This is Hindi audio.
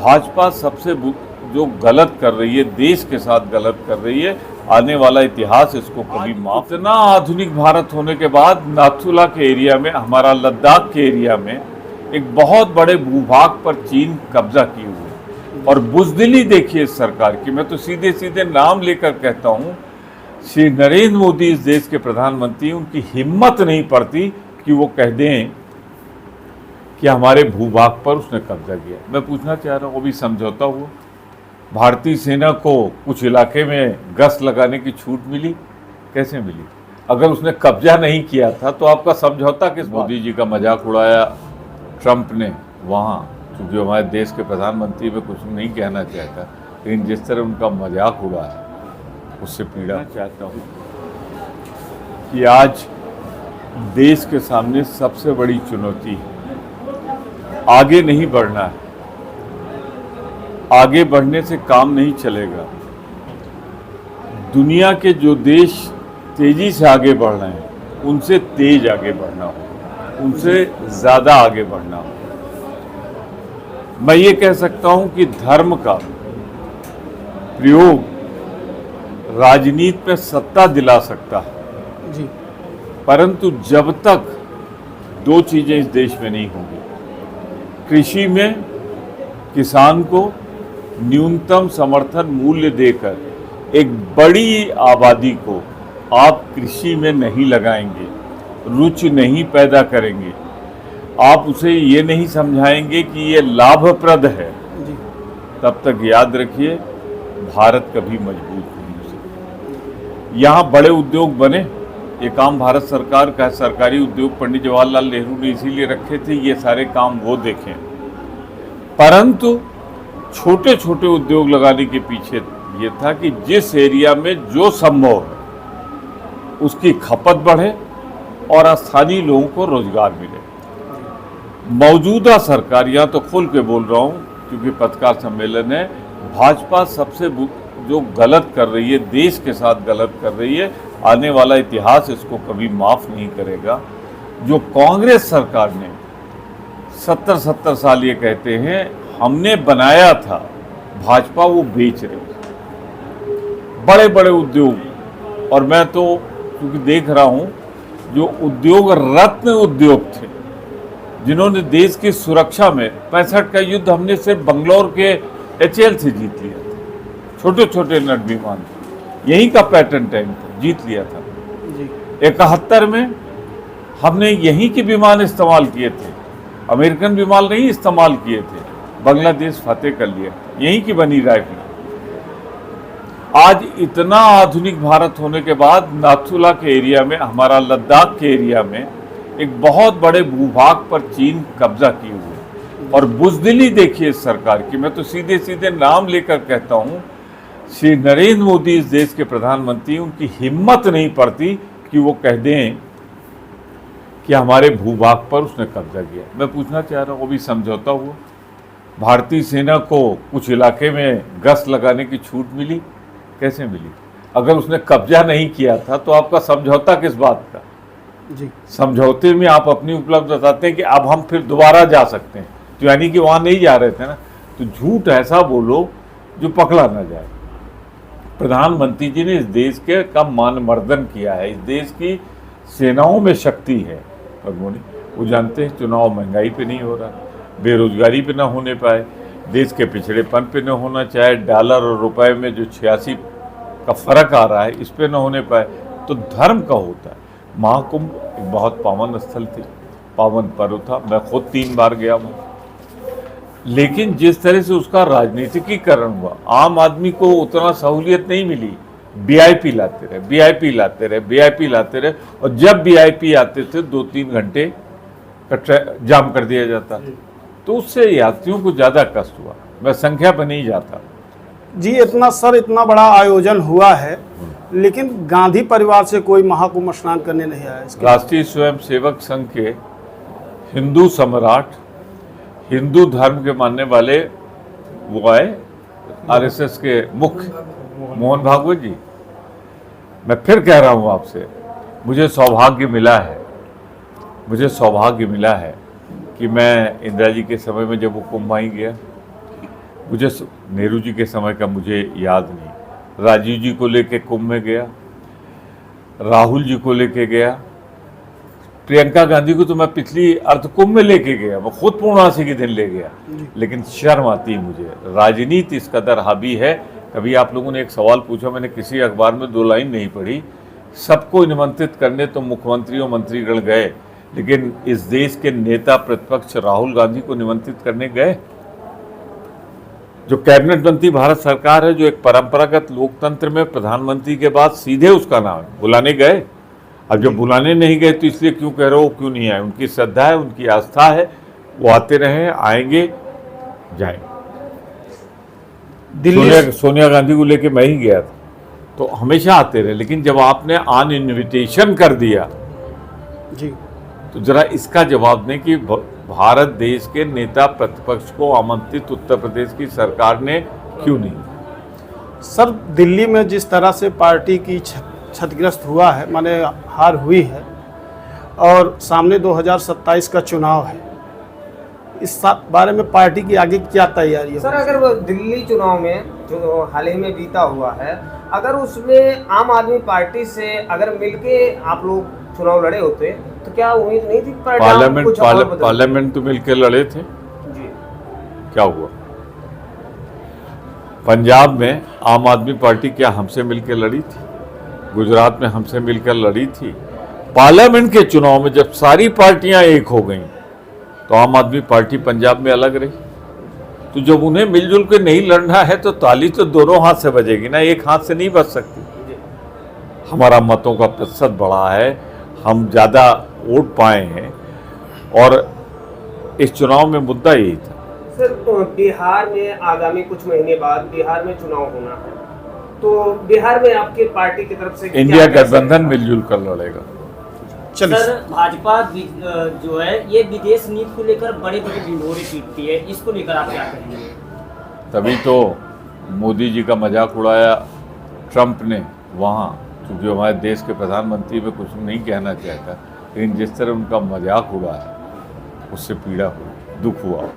भाजपा सबसे जो गलत कर रही है, देश के साथ गलत कर रही है, आने वाला इतिहास इसको कभी माफ। इतना आधुनिक भारत होने के बाद नाथुला के एरिया में, हमारा लद्दाख के एरिया में एक बहुत बड़े भूभाग पर चीन कब्जा किए हुए, और बुजदिली देखिए इस सरकार की। मैं तो सीधे सीधे नाम लेकर कहता हूँ, श्री नरेंद्र मोदी इस देश के प्रधानमंत्री, उनकी हिम्मत नहीं पड़ती कि वो कह दें कि हमारे भूभाग पर उसने कब्जा किया। मैं पूछना चाह रहा हूँ, वो भी समझौता हुआ? भारतीय सेना को कुछ इलाके में गश्त लगाने की छूट मिली, कैसे मिली? अगर उसने कब्जा नहीं किया था तो आपका समझौता किस? मोदी जी का मजाक उड़ाया ट्रंप ने वहाँ, क्योंकि हमारे देश के प्रधानमंत्री में कुछ नहीं कहना चाहता, लेकिन जिस तरह उनका मजाक उड़ाया उससे पीड़ा चाहता हूँ कि आज देश के सामने सबसे बड़ी चुनौती है, आगे नहीं बढ़ना है। आगे बढ़ने से काम नहीं चलेगा। दुनिया के जो देश तेजी से आगे बढ़ रहे हैं उनसे तेज आगे बढ़ना हो, उनसे ज़्यादा आगे बढ़ना हो। मैं ये कह सकता हूं कि धर्म का प्रयोग राजनीति में सत्ता दिला सकता है जी, परंतु जब तक दो चीज़ें इस देश में नहीं होंगी, कृषि में किसान को न्यूनतम समर्थन मूल्य देकर एक बड़ी आबादी को आप कृषि में नहीं लगाएंगे, रुचि नहीं पैदा करेंगे, आप उसे ये नहीं समझाएंगे कि ये लाभप्रद है, तब तक याद रखिए भारत कभी मजबूत नहीं हो सकता। यहाँ बड़े उद्योग बने, ये काम भारत सरकार का सरकारी उद्योग पंडित जवाहरलाल नेहरू ने इसीलिए रखे थे, ये सारे काम वो देखें। परंतु छोटे छोटे उद्योग लगाने के पीछे ये था कि जिस एरिया में जो संभव है उसकी खपत बढ़े और स्थानीय लोगों को रोजगार मिले। मौजूदा सरकार, यहाँ तो खुल के बोल रहा हूँ क्योंकि पत्रकार सम्मेलन है, भाजपा सबसे जो गलत कर रही है, देश के साथ गलत कर रही है, आने वाला इतिहास इसको कभी माफ नहीं करेगा। जो कांग्रेस सरकार ने 70 साल ये कहते हैं हमने बनाया था, भाजपा वो बेच रही है बड़े बड़े उद्योग। और मैं तो क्योंकि देख रहा हूँ जो उद्योग रत्न उद्योग थे, जिन्होंने देश की सुरक्षा में 65 का युद्ध हमने सिर्फ बंगलौर के HAL से जीत लिया था। छोटे छोटे नट विमान, यहीं का पैटर्न टैंक था, जीत लिया था। 71 में हमने यहीं के विमान इस्तेमाल किए थे, अमेरिकन विमान नहीं इस्तेमाल किए थे, बांग्लादेश फतेह कर लिया, यहीं की बनी राइफल। आज इतना आधुनिक भारत होने के बाद नाथुला के एरिया में, हमारा लद्दाख के एरिया में एक बहुत बड़े भूभाग पर चीन कब्जा किए हुए, और बुजदिली देखिए इस सरकार की। मैं तो सीधे सीधे नाम लेकर कहता हूँ, श्री नरेंद्र मोदी इस देश के प्रधानमंत्री, उनकी हिम्मत नहीं पड़ती कि वो कह दें कि हमारे भूभाग पर उसने कब्जा किया। मैं पूछना चाह रहा हूँ, वो भी समझौता हुआ? भारतीय सेना को कुछ इलाके में गश्त लगाने की छूट मिली, कैसे मिली? अगर उसने कब्जा नहीं किया था तो आपका समझौता किस बात का जी? समझौते में आप अपनी उपलब्ध बताते हैं कि अब हम फिर दोबारा जा सकते हैं, तो यानी कि वहाँ नहीं जा रहे थे ना। तो झूठ ऐसा बोलो जो पकड़ा ना जाए। प्रधानमंत्री जी ने इस देश के का मानमर्दन किया है, इस देश की सेनाओं में शक्ति है, और वो जानते हैं चुनाव महंगाई पे नहीं हो रहा, बेरोजगारी पे ना होने पाए, देश के पिछड़ेपन पे न होना चाहे, डॉलर और रुपए में जो 86 का फर्क आ रहा है इस पे न होने पाए, तो धर्म का होता है। महाकुंभ एक बहुत पावन स्थल थी, पावन पर्व था, मैं खुद 3 बार गया हूँ, लेकिन जिस तरह से उसका राजनीतिकीकरण हुआ, आम आदमी को उतना सहूलियत नहीं मिली। VIP लाते रहे, VIP लाते रहे, VIP लाते रहे, और जब VIP आते थे 2-3 घंटे का जाम कर दिया जाता, तो उससे यात्रियों को ज़्यादा कष्ट हुआ। मैं संख्या पर नहीं जाता जी। इतना बड़ा आयोजन हुआ है, लेकिन गांधी परिवार से कोई महाकुंभ स्नान करने नहीं आया। राष्ट्रीय स्वयंसेवक संघ के हिंदू सम्राट, हिंदू धर्म के मानने वाले वो आए, RSS के मुख्य मोहन भागवत जी। मैं फिर कह रहा हूँ आपसे, मुझे सौभाग्य मिला है कि मैं इंदिरा जी के समय में जब वो कुंभ आई गया, मुझे नेहरू जी के समय का मुझे याद नहीं, राजीव जी को लेके कुंभ में गया, राहुल जी को लेके गया, प्रियंका गांधी को तो मैं पिछली अर्ध कुंभ में लेके गया, मैं खुद पूर्णासी के दिन ले गया। लेकिन शर्म आती है मुझे, राजनीति इस कदर हावी है। कभी आप लोगों ने एक सवाल पूछा, मैंने किसी अखबार में 2 लाइन नहीं पढ़ी, सबको निमंत्रित करने तो मुख्यमंत्री और मंत्रीगण गए, लेकिन इस देश के नेता प्रतिपक्ष राहुल गांधी को निमंत्रित करने गए? जो कैबिनेट मंत्री भारत सरकार है, जो एक परंपरागत लोकतंत्र में प्रधानमंत्री के बाद सीधे उसका नाम है, बुलाने गए? अब जब बुलाने नहीं गए तो इसलिए क्यों कह रहे हो क्यों नहीं आए? उनकी श्रद्धा है, उनकी आस्था है, वो आते रहे, आएंगे, जाएंगे। सोनिया गांधी को लेके मैं ही गया था, तो हमेशा आते रहे। लेकिन जब आपने ऑन इन्विटेशन कर दिया जी, तो जरा इसका जवाब दें कि भारत देश के नेता प्रतिपक्ष को आमंत्रित उत्तर प्रदेश की सरकार ने क्यों नहीं? सर, दिल्ली में जिस तरह से पार्टी की क्षतिग्रस्त हुआ है, माने हार हुई है, और सामने 2027 का चुनाव है, इस बारे में पार्टी की आगे क्या तैयारी है? सर, अगर वो दिल्ली चुनाव में जो हाल ही में बीता हुआ है, अगर उसमें आम आदमी पार्टी से अगर मिलके आप लोग चुनाव लड़े होते तो क्या उम्मीद नहीं थी? पार्लियामेंट तो मिलकर लड़े थे जी, क्या हुआ? पंजाब में आम आदमी पार्टी क्या हमसे मिलकर लड़ी थी? गुजरात में हमसे मिलकर लड़ी थी। पार्लियामेंट के चुनाव में जब सारी पार्टियां एक हो गईं तो आम आदमी पार्टी पंजाब में अलग रही। तो जब उन्हें मिलजुल के नहीं लड़ना है तो ताली तो दोनों हाथ से बजेगी ना, एक हाथ से नहीं बज सकती। हमारा मतों का प्रतिशत बढ़ा है, हम ज़्यादा वोट पाए हैं, और इस चुनाव में मुद्दा यही था। सर, बिहार में आगामी कुछ महीने बाद बिहार में चुनाव होना है, तो बिहार में आपके पार्टी की तरफ से इंडिया गठबंधन मिलजुल कर लड़ेगा। सर, भाजपा जो है ये विदेश नीति को लेकर बड़े बड़े ढिंढोरे पीटती है, इसको लेकर आप क्या कहेंगे? तभी तो मोदी जी का मजाक उड़ाया ट्रंप ने वहाँ, क्योंकि हमारे देश के प्रधानमंत्री में कुछ नहीं कहना चाहता, लेकिन जिस तरह उनका मजाक उड़ाया उससे पीड़ा हुई, दुख हुआ।